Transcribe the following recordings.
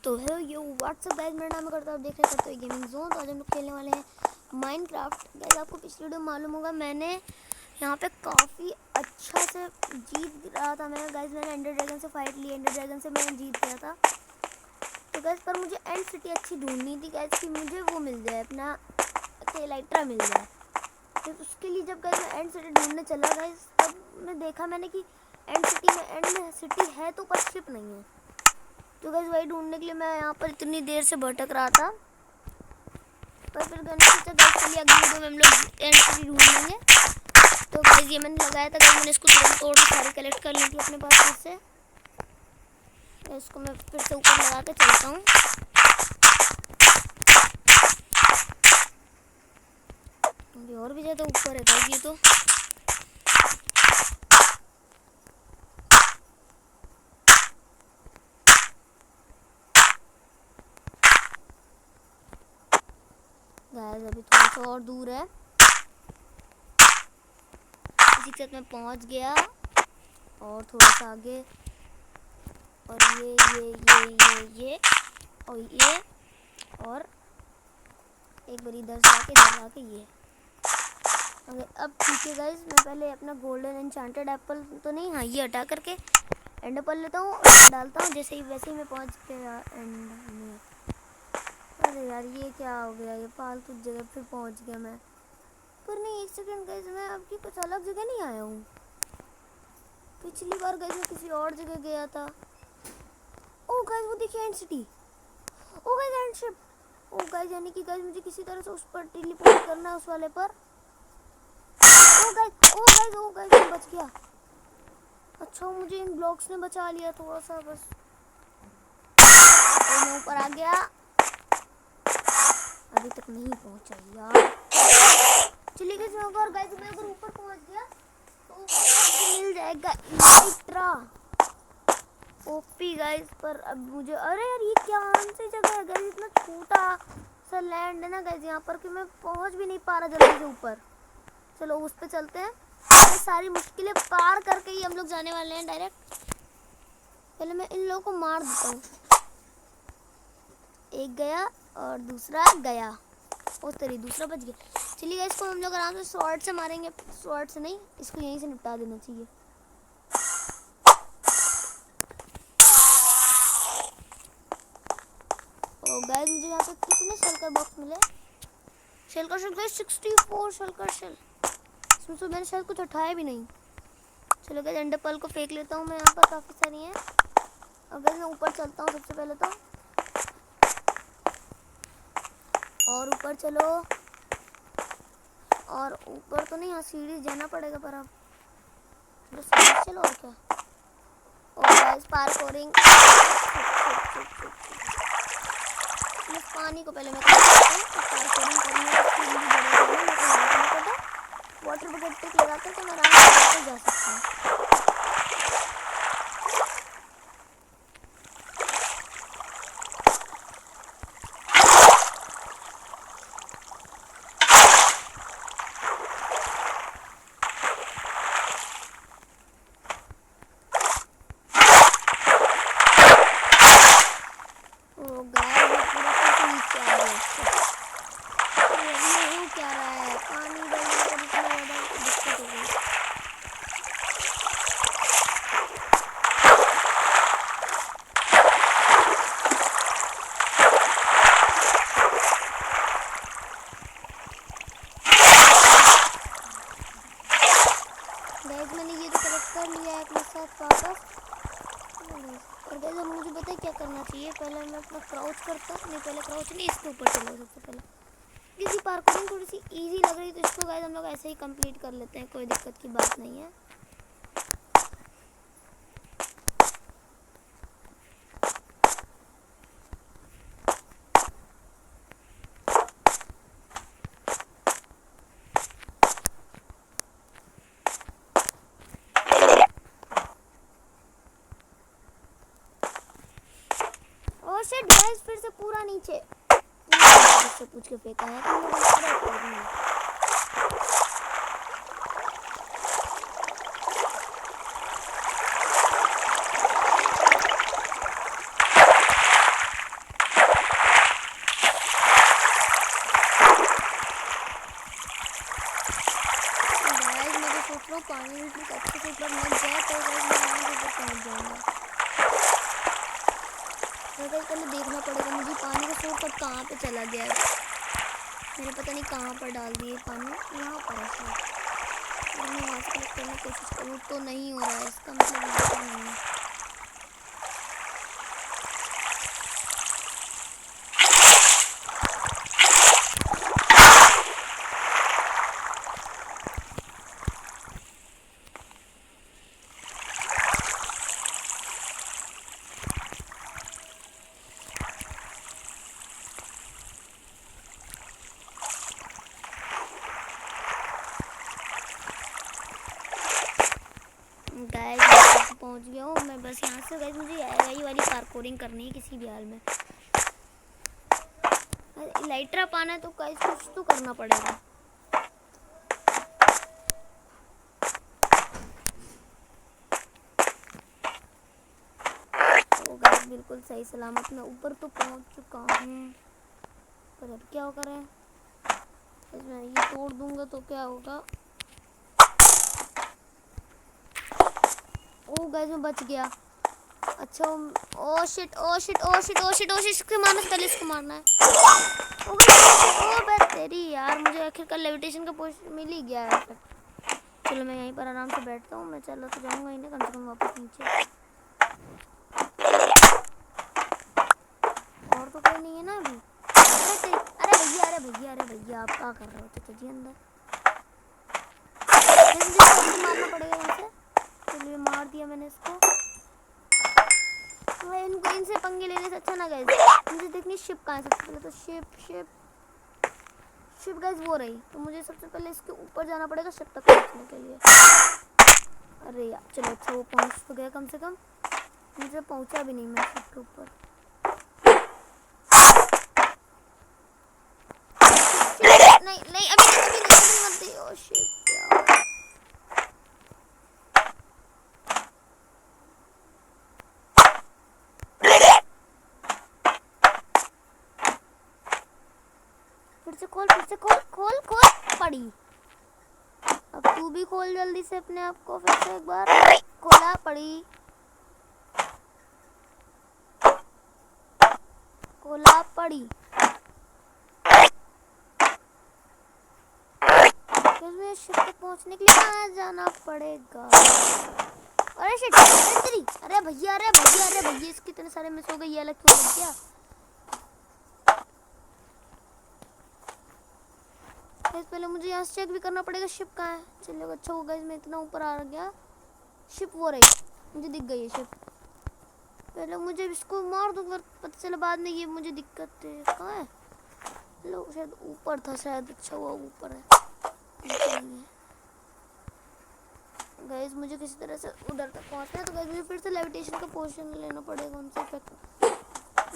तो है ये व्हाट्सअप गाइस, मेरा नाम करता है, आप देख रहे करते हो गेमिंग जोन। तो आज हम लोग खेलने वाले हैं माइनक्राफ्ट गाइस। आपको पिछली वीडियो में मालूम होगा मैंने यहाँ पे काफ़ी अच्छा से जीत रहा था मैं गाइस। मैंने एंडर ड्रैगन से फाइट ली, एंडर ड्रैगन से मैंने जीत गया था। तो गाइस पर मुझे एंड सिटी अच्छी ढूंढनी थी गाइस कि मुझे वो मिल जाए, अपना एलाइट्रा मिल जाए। तो उसके लिए जब गाइस मैं एंड सिटी ढूंढने चला गाइस, तब मैं देखा मैंने कि एंड सिटी है तो पर शिप नहीं है। तो गाइस वही ढूंढने के लिए मैं यहाँ पर इतनी देर से भटक रहा था। पर फिर मैंने सोचा गाइस चलिए अगली वीडियो में हम लोग एंड सिटी ढूंढ लेंगे। तो गाइस ये मैंने लगाया था गाइस, मैंने इसको तुरंत तोड़ सारी कलेक्ट कर ली थी अपने पास फिर से। इसको मैं फिर से ऊपर लगा के चलता हूँ। और भी ज़्यादा ऊपर है गाइस ये तो। गाइस अभी थोड़ा सा और दूर है, इसी के साथ मैं पहुंच गया। और थोड़ा सा आगे, और ये और ये, और एक बार इधर से आके ये। अब ठीक है गाइस, मैं पहले अपना गोल्डन एन्चेंटेड एप्पल तो नहीं, हाँ ये हटा करके एंड एप्पल लेता हूँ और डालता हूँ। जैसे ही वैसे ही मैं पहुँच गया एंड में। अरे यार ये क्या हो गया, ये फालतू जगह पे पहुँच गया मैं। पर नहीं, एक सेकंड गाइस, मैं आपकी कुछ अलग जगह नहीं आया हूँ। पिछली बार गाइस मैं किसी और जगह गया था। ओ गाइस वो देखिए एंड सिटी, ओ गाइस एंड शिप। ओ गाइस यानी कि गाइस मुझे किसी तरह से उस पर टेलीपोर्ट करना है, उस वाले पर। ओ गाइस मैं बच गया। अच्छा मुझे इन ब्लॉक्स ने बचा लिया थोड़ा सा बस। तो मैं ऊपर आ गया, अभी तक नहीं पहुंचा यार। चलिए गाइस मैं अगर ऊपर पहुंच गया तो मिल जाएगा इलाइट्रा ओपी गाइस। पर अब मुझे, अरे यार ये क्या सी जगह है गाइस, इतना छोटा सा लैंड है ना गाइस यहाँ पर कि मैं पहुंच भी नहीं पा रहा जल्दी से ऊपर। चलो उस पे चलते हैं, सारी मुश्किलें पार करके ही हम लोग जाने वाले हैं डायरेक्ट। पहले मैं इन लोगों को मार देता हूँ। एक गया और दूसरा गया, ओ तेरी दूसरा बच गया। चलिए गाइस इसको हम लोग आराम से स्वॉर्ड से मारेंगे, स्वॉर्ड से नहीं, इसको यहीं से निपटा देना चाहिए। ओ गाइस मुझे यहाँ पे कितने शल्कर बॉक्स मिले। शल्कर शेल गाइस 64 शल्कर शेल, इसमें तो मैंने शायद कुछ उठाया भी नहीं। चलो गाइस एंड एप्पल को फेंक लेता हूँ मैं, यहाँ पर काफ़ी सारी हैं। अब गाइस मैं ऊपर चलता हूँ सबसे पहले तो, और ऊपर चलो। और ऊपर तो नहीं, यहाँ सीढ़ी जाना पड़ेगा पर अब चलो और क्या। और गाइस पार्कोरिंग, इस पानी को पहले मैं पार्कोरिंग करने वाटर बकेट टिक लगा कर मैं आराम से जा सकता हूँ। मैंने ये तो कलेक्ट कर लिया है अपने साथ वापस। और गाइस अब मुझे पता है क्या करना चाहिए। पहले मैं अपना क्राउच करता हूँ, नहीं पहले क्राउच नहीं, इसके ऊपर चलो सबसे पहले। किसी पार्कोरिंग थोड़ी सी इजी लग रही है तो इसको गाइस हम लोग ऐसे ही कंप्लीट कर लेते हैं, कोई दिक्कत की बात नहीं है। शिट गाइस फिर से पूरा नीचे से पूछ के फेंका है तो पहले देखना पड़ेगा मुझे पानी का सोर्स अब कहाँ पे चला गया है। मैंने पता नहीं कहाँ पर डाल दिए पानी, यहाँ पर है शायद। अगर मैं वहाँ से कलेक्ट करने की कोशिश करूँ तो नहीं हो रहा है, इसका मतलब नहीं है। गाइस मैं पहुंच गया हूँ। मैं बस यहाँ से गाइस मुझे यही वाली पार्कोरिंग करनी है किसी भी हाल में। लाइटर पाना है तो गाइस कुछ तो करना पड़ेगा। तो गाइस बिल्कुल सही सलामत मैं ऊपर तो पहुंच चुका हूँ, पर अब क्या होगा रहा है। मैं ये तोड़ दूंगा तो क्या होगा। ओ गाइस मैं बच गया। अच्छा oh shit oh shit oh shit oh shit oh shit, इसको मारना है, पहले इसको मारना है। ओ बस तेरी यार, मुझे आखिरकार लेविटेशन का पोस्ट मिल ही गया है। चलो मैं यहीं पर आराम से बैठता हूँ। मैं चला तो जाऊँगा ही ना, कम से कम वापस नीचे। और तो कोई नहीं है ना अभी। अरे भैया आप क्या कर रहे हो? तो जी अंदर मुझे मारना पड़ेगा यहाँ से। चलिए मार दिया मैंने इसको। इनको इनसे पंगे लेने से अच्छा ना गाइस मुझे देखनी शिप कहाँ है। सबसे पहले तो शिप गाइस वो रही, तो मुझे सबसे पहले इसके ऊपर जाना पड़ेगा शिप तक पहुँचने के लिए। अरे यार चलो अच्छा वो पहुँच तो गया कम से कम। मुझे पहुँचा भी नहीं मैं शिप के ऊपर। नहीं अभी मत दी। ओह शिट यार, फिर से खोल पड़ी। अब तू भी खोल जल्दी से अपने आप को, फिर से एक बार खोला पड़ी। फिर शिप तक पहुंचने के लिए कहाँ जाना पड़ेगा। अरे शिट अरे भैया इसके इतने सारे मिस हो गए, ये अलग क्यों लग गया। पहले मुझे यहाँ से चेक भी करना पड़ेगा शिप कहाँ है। चलिए अच्छा होगा मैं इतना ऊपर आ गया। शिप वो रही, मुझे दिख गई है शिप। पहले मुझे इसको मार दूंगा, पता चला बाद में ये मुझे दिक्कत है। कहाँ है? लो शायद ऊपर था शायद। अच्छा हुआ ऊपर है। गाइस मुझे किसी तरह से उधर तक पहुंचना है, तो गाइस मुझे फिर से लेविटेशन का पोशन लेना पड़ेगा उनसे।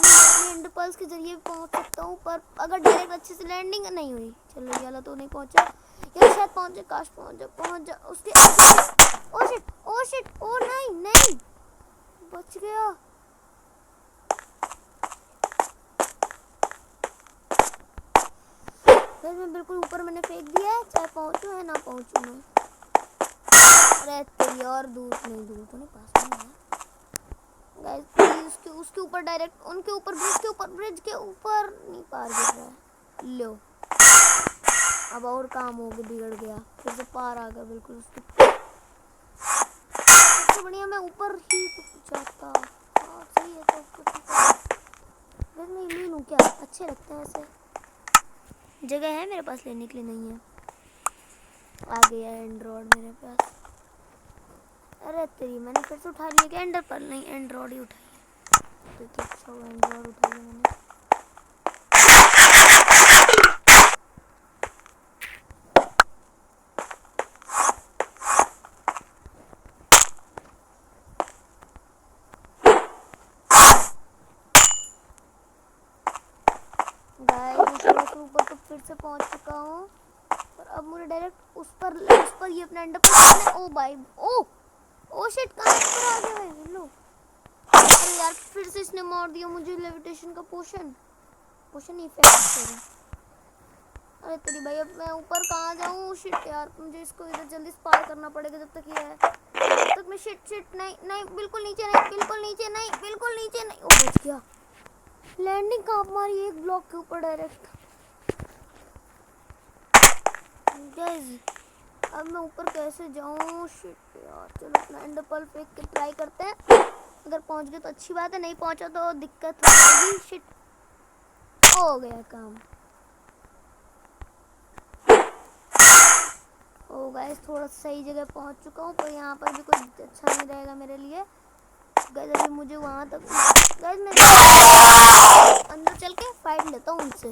मैं एंडर पर्ल्स के जरिए पहुंच सकता हूं, पर अगर डायरेक्ट अच्छे से लैंडिंग नहीं हुई। चलो ये वाला तो नहीं पहुंचा, ये शायद पहुंचे। काश पहुंच जा उसके। ओ शिट ओ नहीं बच गया। गाइस मैं बिल्कुल ऊपर मैंने फेंक दिया है, चाहे पहुंचूं या ना पहुंचूं मैं। अरे तेरी और दूर तो नहीं पास में है। गाइस प्लीज उसके ऊपर डायरेक्ट उनके ऊपर ब्रिज के ऊपर नहीं पार गिर रहा है। लो अब और काम हो गया, बिगड़ गया। फिर से पार आ गया बिल्कुल उसके। सबसे बढ़िया मैं ऊपर ही जाता। सही है तो मैं ले लूँ क्या? अच्छे लगते हैं ऐसे। जगह है मेरे पास लेने के लिए, नहीं है। आ गया एंड्रॉइड मेरे पास। अरे तेरी मैंने फिर से उठा लिया क्या? एंडर पर नहीं, एंड्रॉइड ही उठाई है। तो अच्छा हुआ एंड्रॉइड उठा लिया मैंने। गाइस ऊपर तो फिर से पहुंच चुका हूँ, और अब मुझे डायरेक्ट उस पर ये अपना एंडर पर। ओ भाई ओ शिट, कहाँ पर आ गया मैं? हेलो अरे यार फिर से इसने मार दिया मुझे लेविटेशन का पोशन इफेक्ट। अरे तेरी भाई अब मैं ऊपर कहाँ जाऊँ? शिट यार मुझे इसको इधर जल्दी पार करना पड़ेगा। जब तक ये है तब तक मैं शिट नहीं बिल्कुल नीचे नहीं। ओ बच गया। लैंडिंग कहाँ मारी, एक ब्लॉक के ऊपर डायरेक्ट। गाइस अब मैं ऊपर कैसे जाऊँ? शिट यार, चलो अपना एंडर पर्ल फेंक के ट्राई करते हैं। अगर पहुंच गए तो अच्छी बात है, नहीं पहुंचा तो दिक्कत हो जाएगी। शिट, हो गया काम। ओ गाइस थोड़ा सही जगह पहुंच चुका हूँ, पर यहाँ पर भी कुछ अच्छा नहीं रहेगा मेरे लिए। गाइस अभी मुझे वहाँ तक, गाइस मैं अंदर चल के फाइट लेता हूँ उनसे।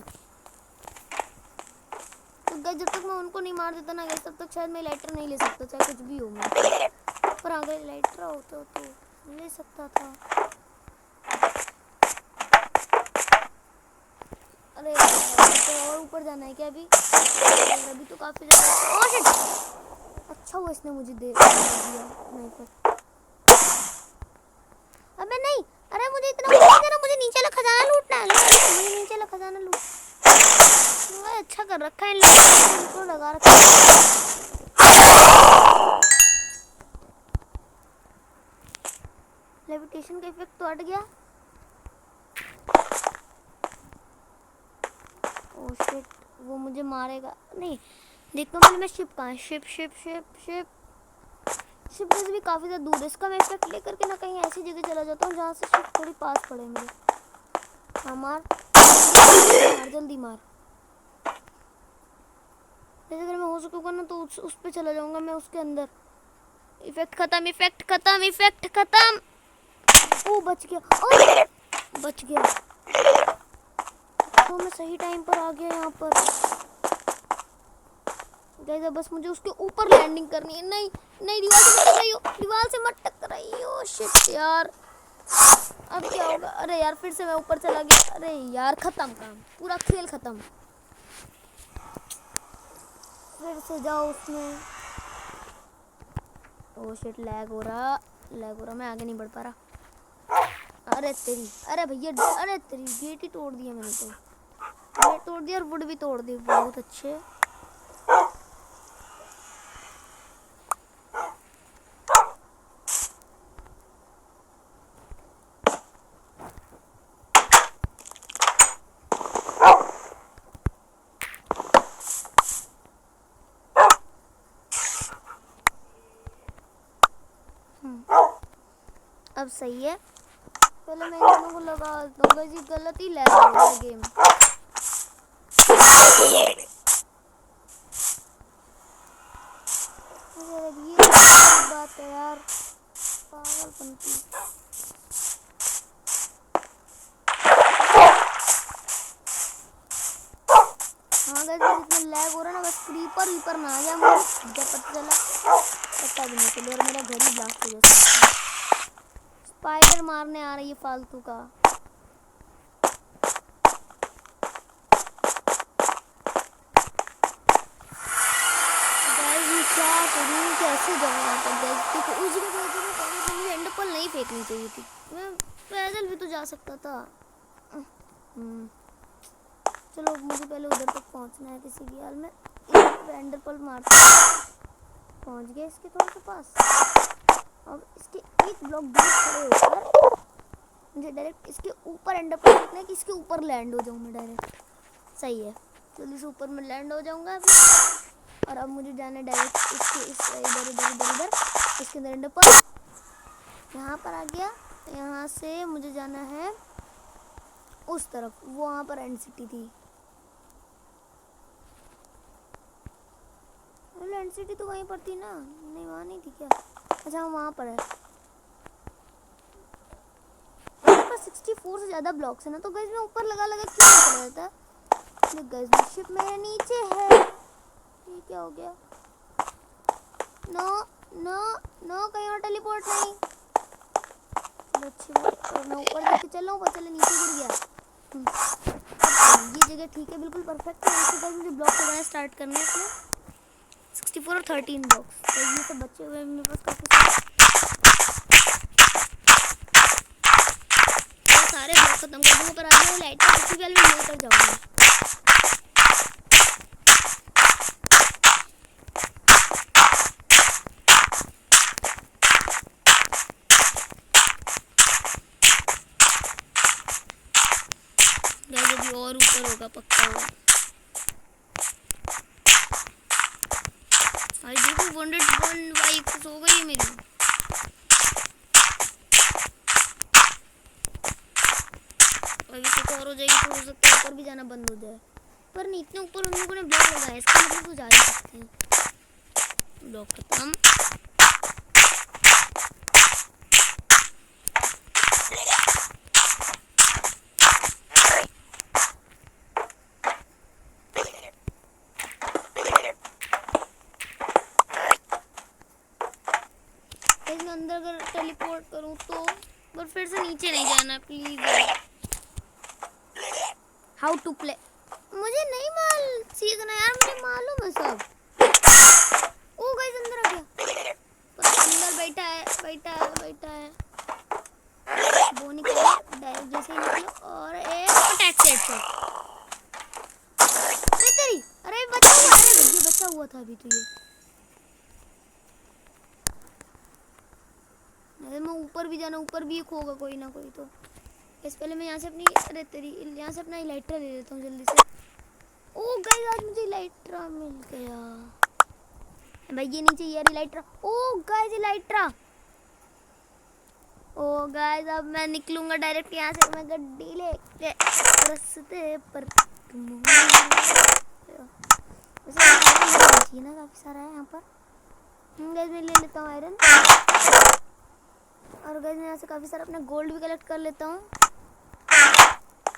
तो गाइस जब तक मैं उनको नहीं मार देता ना गाइस, तब तक शायद मैं लाइटर नहीं ले सकता, चाहे कुछ भी हो मैं। पर अगर लाइटर होता तो ले सकता था। अरे तो और ऊपर जाना है क्या अभी? अभी तो काफी ज्यादा। ओह शिट, अच्छा वो इसने मुझे दे दिया नहीं पर। अबे नहीं, अरे मुझे इतना नहीं देना, मुझे नीचे वाला खजाना लूटना है। मुझे नीचे वाला खजाना लूट। अच्छा कर रखा है इन लोगों को, लगा रखा है। लेविटेशन का इफेक्ट तो हट गया। ओह शिट, वो मुझे मारेगा नहीं। देखता हूँ पहले मैं शिप कहाँ है। Ship ship ship ship ship से भी काफ़ी ज़्यादा दूर है। इसका मैं इफेक्ट लेकर के ना कहीं ऐसी जगह चला जाता हूँ जहाँ से शिप थोड़ी पास पड़े मेरे। हाँ मार मार, जल्दी मार। जैसे अगर मैं हो सकूँगा ना तो उस पर चला जाऊँगा मैं, उसके अंदर। इफेक्ट खत्म, इफेक्ट खत्म, इफेक्ट खत्म। ओ बच गया, ओ बच गया। तो मैं सही टाइम पर आ गया यहाँ पर। गाइस बस मुझे उसके ऊपर लैंडिंग करनी है। नहीं नहीं, दीवार से मत टकराइयो, दीवार से मत टकराइयो। शिट यार, अब क्या होगा? अरे यार फिर से मैं ऊपर चला गया। अरे यार खत्म काम, पूरा खेल खत्म। फिर से जाओ उसमें। ओह शिट, लैग हो रहा, लैग हो रहा, मैं आगे नहीं बढ़ पा रहा। अरे तेरी, अरे भैया, अरे तेरी गेट ही तोड़ दिया मैंने तो। गेट तोड़ दिया और वुड भी तोड़ दी, बहुत अच्छे। अब सही है। पहले मैं इन दोनों को लगा दूंगा जी, गलत ही लैग हो रहा है गेम। अरे ये बात है यार, पागलपंती। हाँ गाइस इतना लैग हो रहा है ना, बस क्रीपर वीपर ना आ गया मुझे जब पता चला, पता भी नहीं चला और मेरा घर ही ब्लास्ट हो गया। स्पाइडर मारने आ रही है फालतू का। क्या करूँ, कैसे जाऊँ वहाँ पर? देखो उस जगह पर मुझे एंडर पर्ल नहीं फेंकनी चाहिए थी, मैं पैदल भी तो जा सकता था। चलो मुझे पहले उधर तक पहुँचना है किसी भी हाल में। एंडर पर्ल मारते पहुँच गए इसके थोड़ा सा पास। अब इसके एक ब्लॉक दूर खड़े होकर मुझे डायरेक्ट इसके ऊपर एंडर पर्ल फेंकना है कि इसके ऊपर लैंड हो जाऊँ मैं डायरेक्ट। सही है, जल्दी से ऊपर में लैंड हो जाऊँगा अभी। और अब मुझे जाना है डायरेक्ट इसके इधर इधर इधर इधर इसके अंदर एंडर पर्ल यहाँ पर आ गया। यहाँ से मुझे जाना है उस तरफ, वो वहाँ पर एंड सिटी थी। एंड सिटी तो वहीं पर थी ना? नहीं वहाँ नहीं थी क्या? अच्छा वहाँ पर है। मेरे पास 64 से ज़्यादा ब्लॉक्स है ना, तो गाइस मैं ऊपर लगा लगा क्यों नहीं कर रहा था? गाइस शिप मेरे नीचे है। ये क्या हो गया? नो नो नो, कहीं और टेलीपोर्ट नहीं। अच्छी बात, और मैं ऊपर लेके चल रहा हूँ, चले नीचे गिर गया। ये जगह ठीक है, बिल्कुल परफेक्ट है। इसके बाद मुझे ब्लॉक लगाना स्टार्ट करना है अपने 64 और 13 ब्लॉक्स। तो ये सब बचे हुए मेरे पास काफ़ी सारे ब्लॉक खत्म कर दूँगा। पर आगे लाइट किसी भी में लेकर जाऊँगा। गाइस अभी और ऊपर होगा पक्का होगा। भाई देखो 101 बाइक्स हो गई है मेरी। अभी कुछ और हो जाएगी तो हो सकता है ऊपर भी जाना बंद हो जाए, पर नहीं इतने ऊपर उन लोगों ने ब्लॉक लगाया है, इसका मतलब तो जा ही सकते हैं। ब्लॉक खत्म। मैं अंदर अगर टेलीपोर्ट करूं तो पर फिर से नीचे नहीं जाना प्लीज। हाउ टू प्ले मुझे नहीं सीखना यार, मुझे मालूम है सब। ओ गाइस अंदर आ गया, पर अंदर बैठा है वो निकला डायरेक्ट जैसे ही निकला और एक अटैक सेट से। अरे तेरी अरे बचा हुआ, अरे ये बचा हुआ था अभी तो ये। अरे मैं ऊपर भी जाना, ऊपर भी एक होगा कोई ना कोई तो। इस पहले मैं यहाँ से अपनी अरे तेरी यहाँ से अपना इलाइट्रा ले लेता हूँ जल्दी से। ओ गाइस आज मुझे इलाइट्रा मिल गया भाई, ये नीचे यार इलाइट्रा। ओ गाइस इलाइट्रा। ओ गाइस अब मैं निकलूंगा डायरेक्ट यहाँ से, मैं गड्डी लेके रास्ते पर ना काफी सारा है यहाँ पर। गाइस मैं ले लेता हूँ आयरन, और गाइस मैं यहाँ से काफी सारा अपना गोल्ड भी कलेक्ट कर लेता हूँ।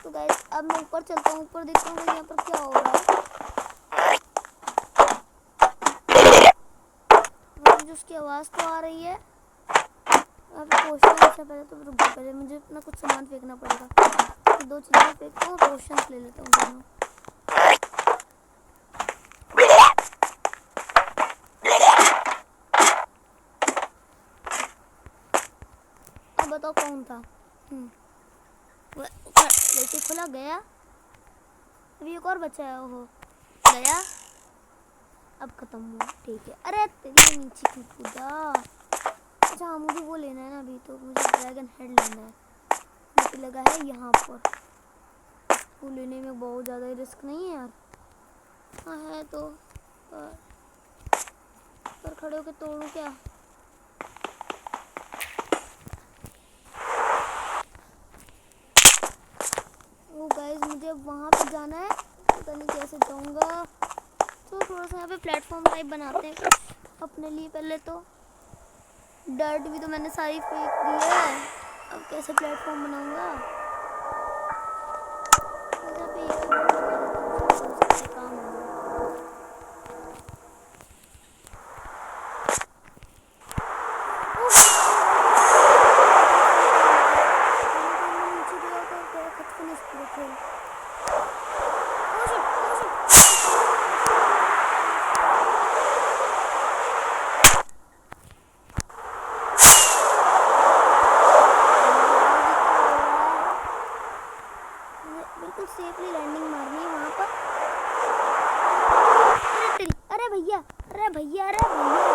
तो गाइस अब मैं ऊपर चलता हूँ, ऊपर देखता हूँ यहाँ पर क्या हो रहा है। मुझे उसकी आवाज़ तो आ रही है। अब पोशन अच्छा पहले तो रुक जाओ, पहले मुझे अपना कुछ सामान फेंकना पड़ेगा। तो 2 चीज़ें फेंकता हूँ, पोशन ले लेता हूँ दोनों। अब बताओ कौन था। वैसे खुला गया, अभी एक और बचा है। ओहो गया, अब खत्म हुआ। ठीक है। अरे तेरी नीचे क्यों कूदा। अच्छा हाँ मुझे वो लेना है ना, अभी तो मुझे ड्रैगन हेड लेना है, मुझे लगा है यहाँ पर। वो लेने में बहुत ज़्यादा रिस्क नहीं है यार। हाँ है तो पर खड़े होकर तोड़ूँ क्या। वो गाइस मुझे वहाँ पे जाना है, पता नहीं कैसे जाऊँगा। तो थोड़ा सा यहाँ पे प्लेटफॉर्म टाइप बनाते हैं कुछ अपने लिए। पहले तो डर्ट भी तो मैंने सारी फेंक दी है, अब कैसे प्लेटफॉर्म बनाऊँगा। काम सेफली लैंडिंग मारनी है वहाँ पर। अरे भैया अरे भैया अरे भैया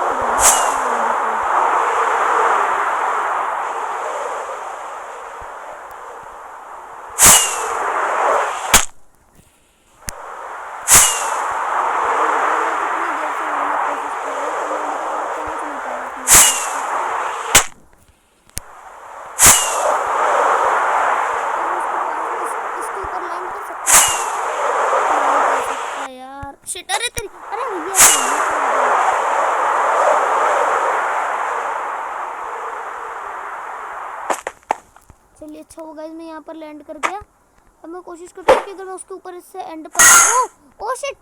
चलिए अच्छा होगा गाइस मैं यहाँ पर लैंड कर गया। अब मैं कोशिश करता हूँ कि अगर मैं उसके ऊपर इससे एंड पर ओ शिट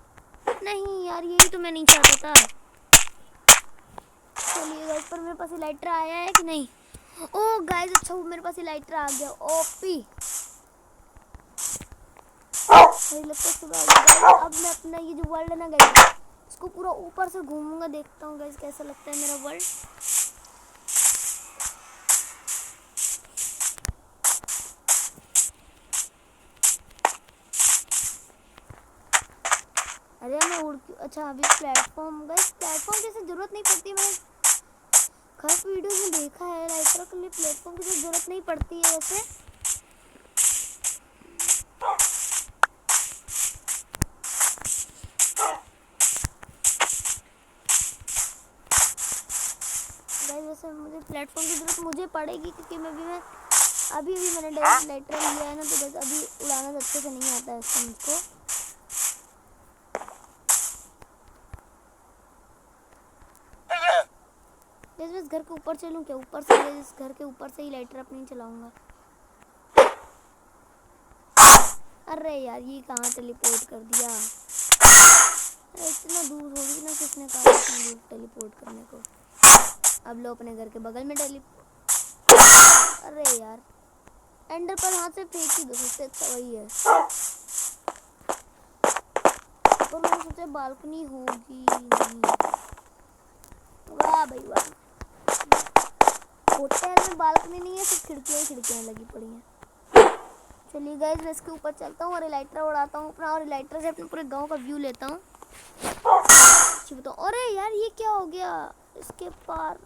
नहीं यार, यही तो मैं नहीं चाहता था। चलिए गाइस पर मेरे पास इलाइट्रा आया है कि नहीं। ओ गाइस अच्छा वो मेरे पास इलाइट्रा आ गया ओपी। लगता है सुबह आ गया। अब मैं अपना ये जो वर्ल्ड है ना गाइस इसको पूरा ऊपर से घूमूंगा, देखता हूँ गाइस कैसा लगता है मेरा वर्ल्ड। अरे मैं उड़ अच्छा अभी प्लेटफॉर्म गाइस प्लेटफॉर्म की जरूरत नहीं पड़ती। मैंने खर्च वीडियो में देखा है लाइट्रा के लिए प्लेटफॉर्म की जरूरत नहीं पड़ती है वैसे। प्लेटफॉर्म की जरूरत मुझे पड़ेगी, क्योंकि मैं अभी मैंने लाइटर लिया है ना, तो बस अभी उड़ाना अच्छे से नहीं आता है इसको मुझको। जैसे इस घर के ऊपर चलूँ क्या? ऊपर से इस घर के ऊपर से ही लाइटर अपनी चलाऊंगा। अरे यार ये कहाँ टेलीपोर्ट कर दिया? इतना दूर हो गई ना, किसने कहा इतना दूर टेलीपोर्ट करने को? अब लो अपने घर के बगल में अरे यार एंडर पर हाथ से फेंक ही दो, सबसे अच्छा वही है। तो मैंने सोचा बालकनी होगी नहीं। वाह भाई वाह, होटल में बालकनी नहीं है, सिर्फ खिड़कियाँ लगी पड़ी हैं। चलिए गाइस मैं इसके ऊपर चलता हूँ और इलाइटर उड़ाता हूँ अपना, और इलाइटर से अपने पूरे गांव का व्यू लेता हूँ। बताओ, अरे यार ये क्या हो गया? इसके पार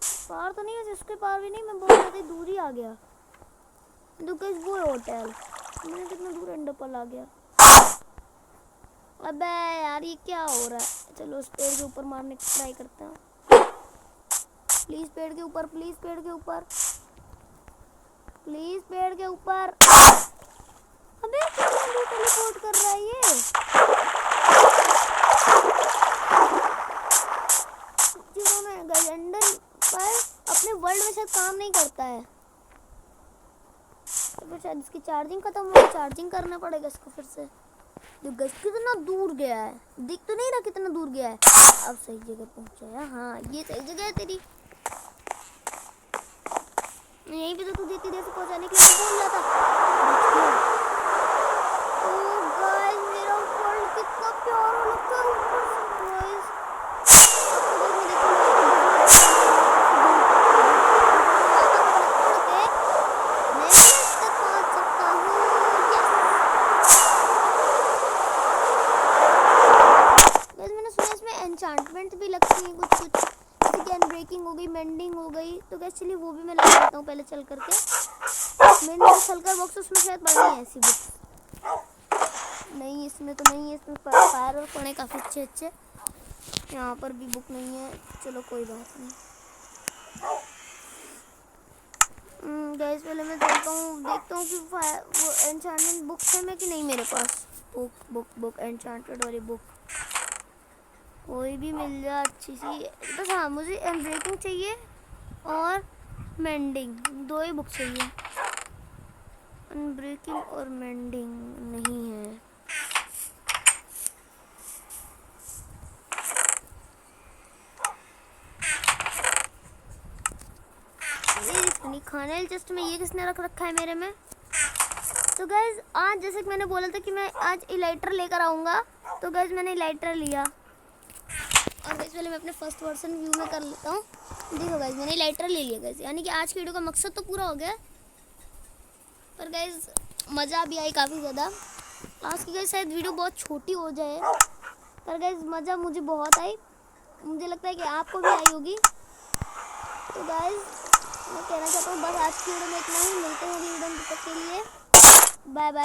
तो नहीं है, इसके पार भी नहीं, मैं बहुत ज़्यादा दूर ही आ गया। तो गाइस वो है होटल, मैंने कितना दूर एंडर पर आ गया। अबे यार ये क्या हो रहा है? चलो उस पेड़ के ऊपर मारने की ट्राई करते हैं। प्लीज पेड़ के ऊपर, प्लीज पेड़ के ऊपर, प्लीज पेड़ के ऊपर। अबे कितना दूर टेलीपोर्ट कर रहा है ये? एंडर पर अपने वर्ल्ड में शायद काम नहीं करता है, तो शायद इसकी चार्जिंग खत्म हो गई। चार्जिंग करना पड़ेगा इसको फिर से। जो गैस कितना दूर गया है, दिख तो नहीं रहा कितना दूर गया है। अब सही जगह पहुंचा है। हाँ ये सही जगह है तेरी, यहीं पे तो तू इतनी देर से पहुंचाने के लिए बोल रहा था। ओह गाइस मेरा वर्ल्ड कितना प्यारा लगता है ऊपर से गाइस। एन्चेंटमेंट भी लगती है कुछ जैसे कि अनब्रेकिंग हो गई, मेंडिंग हो गई। तो गैस चलिए वो भी मैं लगा देता हूँ पहले चल करके। मैंने जो हल्का बॉक्स उसमें शायद पढ़नी है ऐसी बुक। नहीं इसमें तो नहीं है, इसमें फायर और पढ़े काफ़ी अच्छे। यहाँ पर भी बुक नहीं है, चलो कोई बात नहीं। गैस पहले मैं देखता हूँ कि वो एन्चेंटमेंट बुक है मैं कि नहीं मेरे पास। बुक एन्चेंटेड वाली बुक कोई भी मिल जाए अच्छी सी बस। हाँ मुझे अनब्रेकिंग चाहिए और मेंडिंग, दो ही बुक चाहिए। अनब्रेकिंग और मेंडिंग नहीं है। ये नहीं खाने जस्ट में, ये किसने रख रखा है मेरे में? तो गैस आज जैसे कि मैंने बोला था कि मैं आज इलाइटर लेकर आऊँगा, तो गैस मैंने इलाइटर लिया। और गाइस पहले मैं अपने फर्स्ट पर्सन व्यू में कर लेता हूँ। देखो गाइस मैंने लाइटर ले लिया गाइस, यानी कि आज की वीडियो का मकसद तो पूरा हो गया। पर गाइस मज़ा भी आई काफ़ी ज़्यादा। आज की गाइस शायद वीडियो बहुत छोटी हो जाए, पर गाइस मज़ा मुझे बहुत आई। मुझे लगता है कि आपको भी आई होगी। तो गाइस मैं कहना चाहता हूँ बस आज की वीडियो में इतना ही। मिलते हैं अगली वीडियो में, तब तक के लिए बाय बाय।